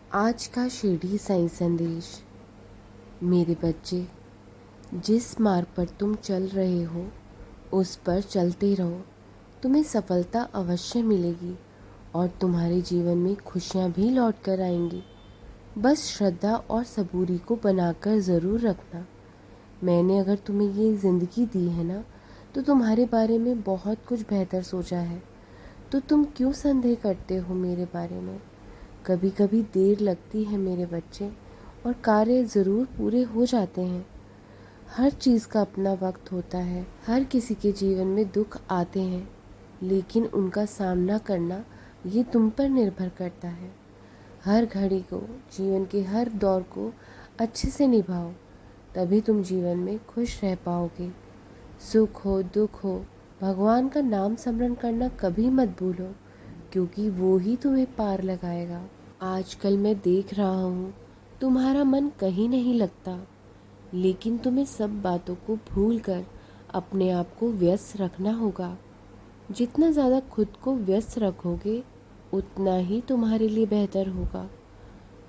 आज का शिरडी साईं संदेश। मेरे बच्चे, जिस मार्ग पर तुम चल रहे हो उस पर चलते रहो। तुम्हें सफलता अवश्य मिलेगी और तुम्हारे जीवन में खुशियाँ भी लौट कर आएंगी। बस श्रद्धा और सबूरी को बनाकर ज़रूर रखना। मैंने अगर तुम्हें ये ज़िंदगी दी है ना, तो तुम्हारे बारे में बहुत कुछ बेहतर सोचा है। तो तुम क्यों संदेह करते हो मेरे बारे में? कभी कभी देर लगती है मेरे बच्चे, और कार्य ज़रूर पूरे हो जाते हैं। हर चीज़ का अपना वक्त होता है। हर किसी के जीवन में दुख आते हैं, लेकिन उनका सामना करना ये तुम पर निर्भर करता है। हर घड़ी को, जीवन के हर दौर को अच्छे से निभाओ, तभी तुम जीवन में खुश रह पाओगे। सुख हो दुख हो, भगवान का नाम स्मरण करना कभी मत भूलो, क्योंकि वो ही तुम्हें पार लगाएगा। आजकल मैं देख रहा हूँ तुम्हारा मन कहीं नहीं लगता, लेकिन तुम्हें सब बातों को भूलकर अपने आप को व्यस्त रखना होगा। जितना ज़्यादा खुद को व्यस्त रखोगे उतना ही तुम्हारे लिए बेहतर होगा।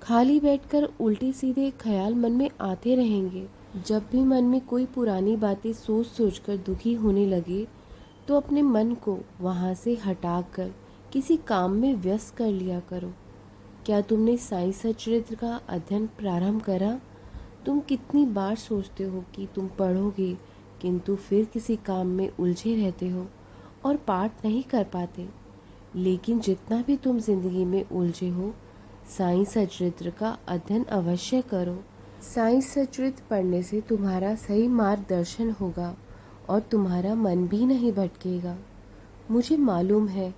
खाली बैठकर उल्टे सीधे ख्याल मन में आते रहेंगे। जब भी मन में कोई पुरानी बातें सोच सोचकर दुखी होने लगे, तो अपने मन को वहाँ से हटाकर किसी काम में व्यस्त कर लिया करो। क्या तुमने साईं सचरित्र का अध्ययन प्रारंभ करा? तुम कितनी बार सोचते हो कि तुम पढ़ोगे, किंतु फिर किसी काम में उलझे रहते हो और पाठ नहीं कर पाते। लेकिन जितना भी तुम जिंदगी में उलझे हो, साईं सचरित्र का अध्ययन अवश्य करो। साईं सचरित्र पढ़ने से तुम्हारा सही मार्गदर्शन होगा और तुम्हारा मन भी नहीं भटकेगा। मुझे मालूम है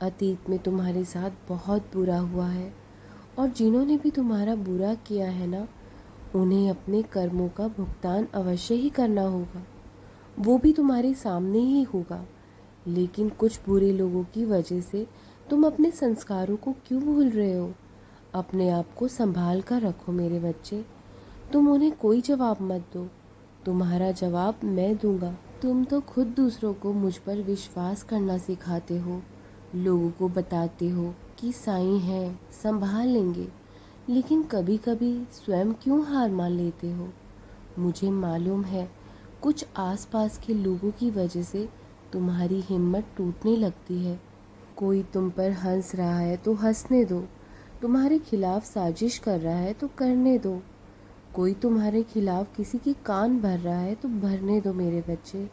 अतीत में तुम्हारे साथ बहुत बुरा हुआ है, और जिन्होंने भी तुम्हारा बुरा किया है ना, उन्हें अपने कर्मों का भुगतान अवश्य ही करना होगा। वो भी तुम्हारे सामने ही होगा। लेकिन कुछ बुरे लोगों की वजह से तुम अपने संस्कारों को क्यों भूल रहे हो? अपने आप को संभाल कर रखो मेरे बच्चे। तुम उन्हें कोई जवाब मत दो, तुम्हारा जवाब मैं दूंगा। तुम तो खुद दूसरों को मुझ पर विश्वास करना सिखाते हो, लोगों को बताते हो कि साईं हैं, संभाल लेंगे, लेकिन कभी कभी स्वयं क्यों हार मान लेते हो? मुझे मालूम है कुछ आसपास के लोगों की वजह से तुम्हारी हिम्मत टूटने लगती है। कोई तुम पर हंस रहा है तो हंसने दो, तुम्हारे खिलाफ साजिश कर रहा है तो करने दो, कोई तुम्हारे खिलाफ किसी की कान भर रहा है तो भरने दो मेरे बच्चे।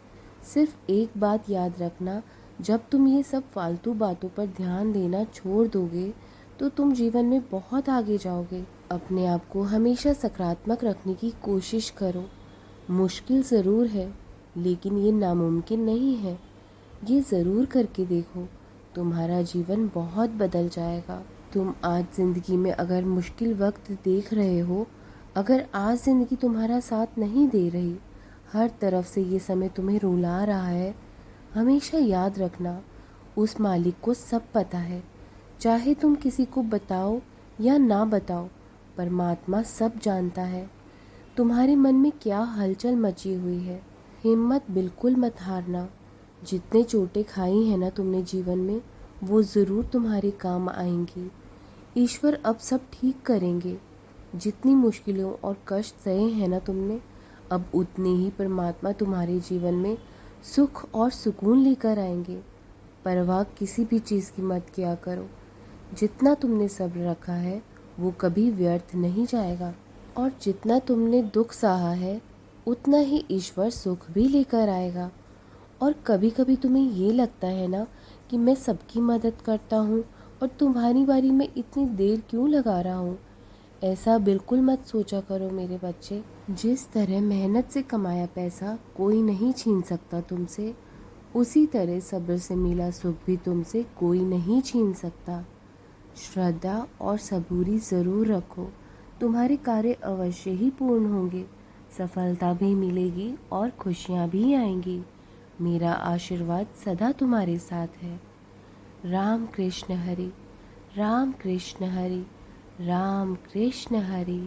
सिर्फ एक बात याद रखना, जब तुम ये सब फालतू बातों पर ध्यान देना छोड़ दोगे तो तुम जीवन में बहुत आगे जाओगे। अपने आप को हमेशा सकारात्मक रखने की कोशिश करो। मुश्किल ज़रूर है, लेकिन ये नामुमकिन नहीं है। ये ज़रूर करके देखो, तुम्हारा जीवन बहुत बदल जाएगा। तुम आज ज़िंदगी में अगर मुश्किल वक्त देख रहे हो, अगर आज ज़िंदगी तुम्हारा साथ नहीं दे रही, हर तरफ से ये समय तुम्हें रुला रहा है, हमेशा याद रखना उस मालिक को सब पता है। चाहे तुम किसी को बताओ या ना बताओ, परमात्मा सब जानता है तुम्हारे मन में क्या हलचल मची हुई है। हिम्मत बिल्कुल मत हारना। जितने चोटें खाई हैं ना तुमने जीवन में, वो ज़रूर तुम्हारे काम आएंगी। ईश्वर अब सब ठीक करेंगे। जितनी मुश्किलों और कष्ट सहे हैं ना तुमने, अब उतने ही परमात्मा तुम्हारे जीवन में सुख और सुकून लेकर आएंगे। परवाह किसी भी चीज़ की मत किया करो। जितना तुमने सब्र रखा है वो कभी व्यर्थ नहीं जाएगा, और जितना तुमने दुख सहा है उतना ही ईश्वर सुख भी लेकर आएगा। और कभी कभी तुम्हें ये लगता है ना कि मैं सबकी मदद करता हूँ और तुम्हारी बारी में इतनी देर क्यों लगा रहा हूँ। ऐसा बिल्कुल मत सोचा करो मेरे बच्चे। जिस तरह मेहनत से कमाया पैसा कोई नहीं छीन सकता तुमसे, उसी तरह सब्र से मिला सुख भी तुमसे कोई नहीं छीन सकता। श्रद्धा और सबूरी ज़रूर रखो, तुम्हारे कार्य अवश्य ही पूर्ण होंगे, सफलता भी मिलेगी और खुशियाँ भी आएंगी। मेरा आशीर्वाद सदा तुम्हारे साथ है। राम कृष्ण हरि, राम कृष्ण हरि, राम कृष्ण हरि।